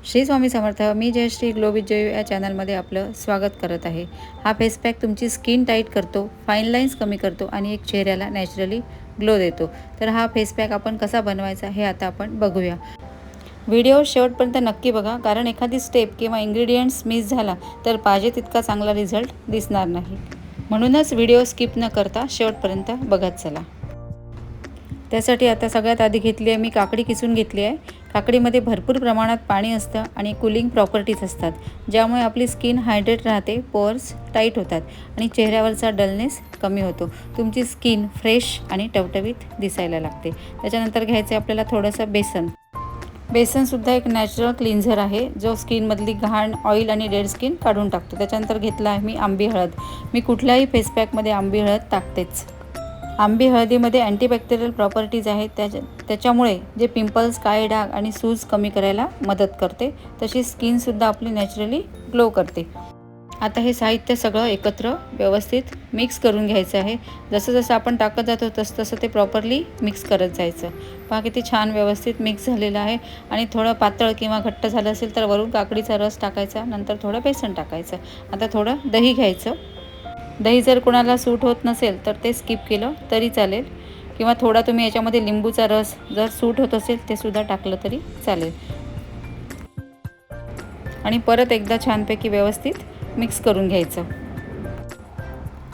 श्री स्वामी समर्थ. मी Jayashree glow with Jayu या चॅनलमध्ये आपलं स्वागत करत आहे. हा फेस पॅक तुमची स्किन टाईट करतो, फाईन लाईन्स कमी करतो आणि एक चेहऱ्याला नॅचरली ग्लो देतो. तर हा फेस पॅक आपण कसा बनवायचा हे आता आपण बघूया. व्हिडिओ शेवटपर्यंत नक्की बघा, कारण एखादी स्टेप किंवा इन्ग्रेडियंट्स मिस झाला तर पाहिजे तितका चांगला रिझल्ट दिसणार नाही. म्हणूनच व्हिडिओ स्किप न करता शेवटपर्यंत बघत चला. त्यासाठी आता सगळ्यात आधी घेतली आहे मी काकडी किसून घेतली आहे. काकडीमध्ये भरपूर प्रमाणात पाणी असतं आणि कूलिंग प्रॉपर्टीज असतात, ज्यामुळे आपली स्किन हायड्रेट राहते, पोअर्स टाईट होतात आणि चेहऱ्यावरचा डलनेस कमी होतो. तुमची स्किन फ्रेश आणि टवटवीत दिसायला लागते. त्याच्यानंतर घ्यायचं आहे आपल्याला थोडंसं बेसन. बेसनसुद्धा एक नॅचरल क्लिन्झर आहे, जो स्किनमधली घाण, ऑइल आणि डेड स्किन काढून टाकतो. त्याच्यानंतर घेतला आहे मी आंबी हळद. मी कुठल्याही फेस पॅकमध्ये आंबी हळद टाकतेच. आंबी हळदीमध्ये अँटीबॅक्टेरियल प्रॉपर्टीज आहेत, त्याच्यामुळे जे पिंपल्स, काळे डाग आणि सूज कमी करायला मदत करते. तशी स्किनसुद्धा आपली नॅचरली ग्लो करते. आता हे साहित्य सगळं एकत्र व्यवस्थित मिक्स करून घ्यायचं आहे. जसं जसं आपण टाकत जातो तसं ते प्रॉपरली मिक्स करत जायचं. पहा किती छान व्यवस्थित मिक्स झालेलं आहे. आणि थोडं पातळ किंवा घट्ट झालं असेल तर वरून काकडीचा रस टाकायचा, नंतर थोडं बेसन टाकायचं. आता थोडं दही घ्यायचं. दही जर कोणाला सूट होत नसेल तर ते स्किप केलं तरी चालेल, किंवा थोडा तुम्ही याच्यामध्ये लिंबूचा रस जर सूट होत असेल ते सुद्धा टाकलं तरी चालेल. आणि परत एकदा छानपैकी व्यवस्थित मिक्स करून घ्यायचं.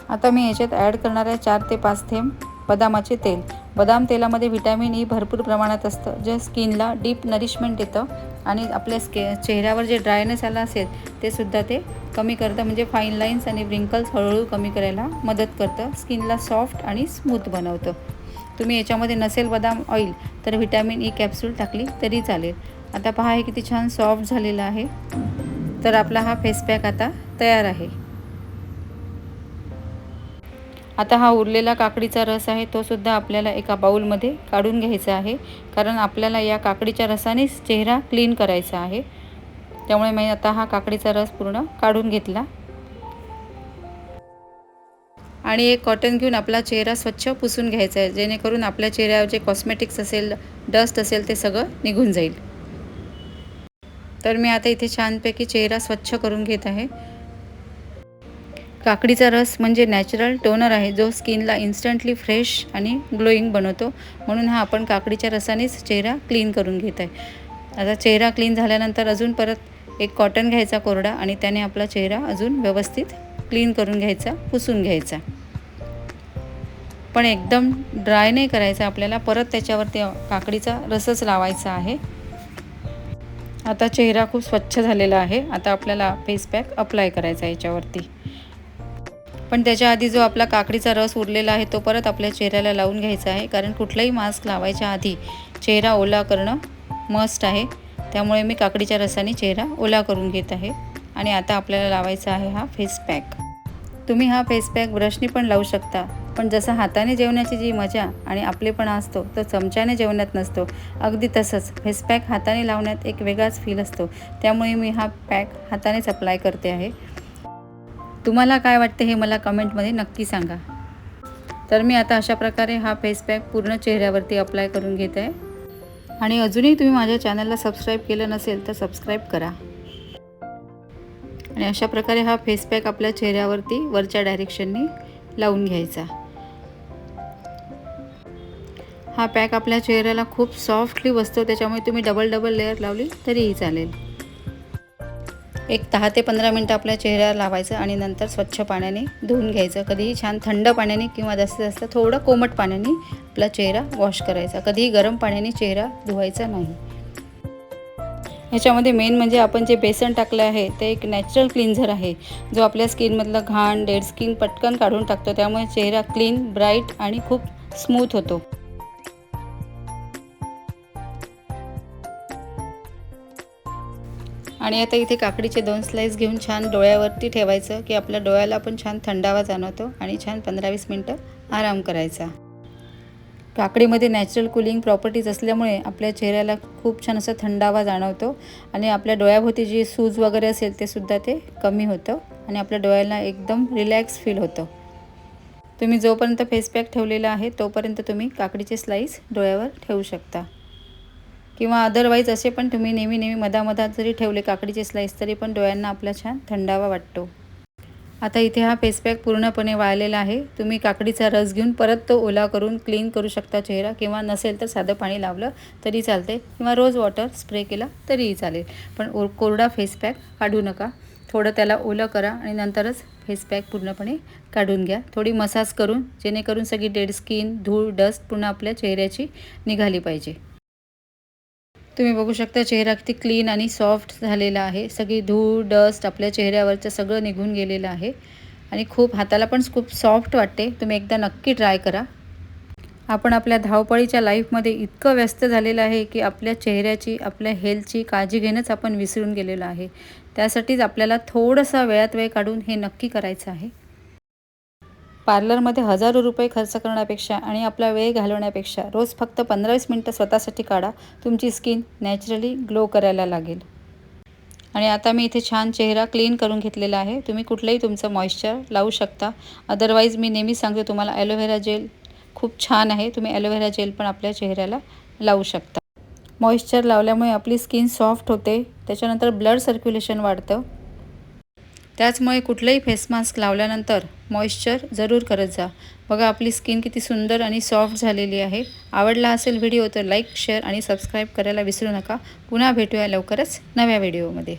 आता मी याच्यात ॲड करणार आहे 4 ते 5 थेंब बदामाचे तेल. बदाम तेलामध्ये व्हिटॅमिन ई भरपूर प्रमाणात असतं, जे स्किनला डीप नरिशमेंट देतं आणि आपल्या चेहऱ्यावर जे ड्रायनेस आला असेल ते सुद्धा ते कमी करतं. म्हणजे फाईन लाईन्स आणि व्रिंकल्स हळूहळू कमी करायला मदत करतं. स्किनला सॉफ्ट आणि स्मूथ बनवतं. तुम्ही याच्यामध्ये नसेल बदाम ऑइल तर व्हिटॅमिन ई कॅप्सूल टाकली तरी चालेल. आता पहा हे किती छान सॉफ्ट झालेलं आहे. तर आपला हा फेस पॅक आता तयार आहे. आता हा उरलेला काकडीचा रस आहे तो सुद्धा आपल्याला एका बाउलमध्ये काढून घ्यायचा आहे, कारण आपल्याला या काकडीच्या रसानेच चेहरा क्लीन करायचा आहे. त्यामुळे मी आता हा काकडीचा रस पूर्ण काढून घेतला. आणि एक कॉटन घेऊन आपला चेहरा स्वच्छ पुसून घ्यायचा आहे, जेणेकरून आपल्या चेहऱ्यावर जे कॉस्मेटिक्स असेल, डस्ट असेल ते सगळं निघून जाईल. तर मी आता इथे छानपैकी चेहरा स्वच्छ करून घेत आहे. काकडीचा रस म्हणजे नॅचरल टोनर आहे, जो स्किनला इन्स्टंटली फ्रेश आणि ग्लोईंग बनवतो. म्हणून हा आपण काकडीच्या रसानेच चेहरा क्लीन करून घेत आहे. आता चेहरा क्लीन झाल्यानंतर अजून परत एक कॉटन घ्यायचा कोरडा आणि त्याने आपला चेहरा अजून व्यवस्थित क्लीन करून घ्यायचा, पुसून घ्यायचा. पण एकदम ड्राय नाही करायचा आपल्याला, परत त्याच्यावरती काकडीचा रसच लावायचा आहे. आता चेहरा खूप स्वच्छ झालेला आहे. आता आपल्याला फेस पॅक अप्लाय करायचा आहे याच्यावरती. पण त्याच्या आधी जो आपला काकडीचा रस उरलेला आहे तो परत आपल्या चेहऱ्याला लावून घ्यायचा आहे, कारण कुठलाही मास्क लावायच्या आधी चेहरा ओला करणं मस्ट आहे. त्यामुळे मी काकडीच्या रसाने चेहरा ओला करून घेत आहे. आणि आता आपल्याला लावायचा आहे हा फेस पॅक. तुम्ही हा फेस पॅक ब्रशने पण लावू शकता, पण जसं हाताने जेवण्याची जी मजा आणि आपलेपणा असतो तो चमच्याने जेवण्यात नसतो, अगदी तसंच फेस पॅक हाताने लावण्यात एक वेगळाच फील असतो. त्यामुळे मी हा पॅक हातानेच अप्लाय करते आहे. तुम्हाला काय वाटते हे मला कमेंटमध्ये नक्की सांगा. तर मी आता अशा प्रकारे हा फेस पॅक पूर्ण चेहऱ्यावरती अप्लाय करून घेत आहे. आणि अजूनही तुम्ही माझ्या चॅनलला सबस्क्राईब केलं नसेल तर सबस्क्राईब करा. आणि अशा प्रकारे हा फेस पॅक आपल्या चेहऱ्यावरती वरच्या डायरेक्शननी लावून घ्यायचा. हा पॅक आपल्या चेहऱ्याला खूप सॉफ्टली बसतो, त्याच्यामुळे तुम्ही डबल लेअर लावली तरीही चालेल. एक 10 ते 15 मिनटं आपल्या चेहऱ्यावर लावायचं आणि नंतर स्वच्छ पाण्याने धुवून घ्यायचं. कधीही छान थंड पाण्याने किंवा जास्तीत जास्त थोडं कोमट पाण्याने आपला चेहरा वॉश करायचा. कधीही गरम पाण्याने चेहरा धुवायचा नाही. ह्याच्यामध्ये मेन म्हणजे आपण जे बेसन टाकलं आहे ते एक नॅचरल क्लिन्झर आहे, जो आपल्या स्किनमधलं घाण, डेड स्किन पटकन काढून टाकतो. त्यामुळे चेहरा क्लीन, ब्राईट आणि खूप स्मूथ होतो. आणि आता इथे काकडीचे 2 स्लाईस घेऊन छान डोळ्यावरती ठेवायचं, की आपल्या डोळ्याला पण छान थंडावा जाणवतो आणि छान 15-20 मिनटं आराम करायचा. काकडीमध्ये नॅचरल कूलिंग प्रॉपर्टीज असल्यामुळे आपल्या चेहऱ्याला खूप छान असा थंडावा जाणवतो आणि आपल्या डोळ्याभोवती जी सूज वगैरे असेल ते सुद्धा ते कमी होतं आणि आपल्या डोळ्याला एकदम रिलॅक्स फील होतं. तुम्ही जोपर्यंत फेस पॅक ठेवलेला आहे तोपर्यंत तुम्ही काकडीचे स्लाईस डोळ्यावर ठेवू शकता. किंवा अदरवाईज असे पण तुम्ही नेहमी मधामधात जरी ठेवले काकडीचे स्लाईस तरी पण डोळ्यांना आपल्या छान थंडावा वाटतो। आता इथे हा फेस पॅक पूर्णपणे वाळलेला आहे। तुम्ही काकडीचा रस घेऊन परत तो ओला करून क्लीन करू शकता चेहरा, किंवा नसेल तर साधं पाणी लावलं तरी चालते, किंवा रोज वॉटर स्प्रे केला तरीही चालेल। पण कोरडा फेस पॅक काढू नका, थोडं त्याला ओलं करा आणि नंतरच फेस पॅक पूर्णपणे काढून घ्या, थोडी मसाज करून, जेणेकरून सगळी डेड स्किन, धूळ, डस्ट पूर्ण आपल्या चेहऱ्याची निघाली पाहिजे। तुम्ही बघू शकता चेहरा किती क्लीन आणि सॉफ्ट झालेला आहे। सगळी धूळ, डस्ट आपल्या चेहऱ्यावरचं सगळं निघून गेलेलं आहे आणि हाताला पण खूप सॉफ्ट वाटते। तुम्ही एकदा नक्की ट्राय करा। आपण आपल्या धावपळीच्या लाईफमध्ये इतकं व्यस्त झालेलं आहे की आपल्या चेहऱ्याची, आपल्या हेल्थची काळजी घेणंच आपण विसरून गेलेलो आहे। त्यासाठीच आपल्याला थोडासा वेळात वेळ काढून हे नक्की करायचं आहे। पार्लरमध्ये हजारो रुपये खर्च करण्यापेक्षा आणि आपला वेळ घालवण्यापेक्षा रोज फक्त 15-20 मिनिटं स्वतःसाठी काढा, तुमची स्किन नॅचरली ग्लो करायला लागेल। आणि आता मी इथे छान चेहरा क्लीन करून घेतलेला आहे। तुम्ही कुठलंही तुमचं मॉइश्चर लावू शकता, अदरवाईज मी नेहमी सांगते तुम्हाला ॲलोव्हेरा जेल खूप छान आहे, तुम्ही ॲलोव्हेरा जेल पण आपल्या चेहऱ्याला लावू शकता। मॉइश्चर लावल्यामुळे आपली स्किन सॉफ्ट होते, त्याच्यानंतर ब्लड सर्क्युलेशन वाढतं। त्याचमुळे कुठलंही फेस मास्क लावल्यानंतर मॉइश्चर जरूर करत जा। बघा आपली स्किन किती सुंदर आणि सॉफ्ट झालेली आहे। आवडला असेल व्हिडिओ तर लाईक, शेअर आणि सबस्क्राईब करायला विसरू नका। पुन्हा भेटूया लवकरच नव्या व्हिडिओमध्ये।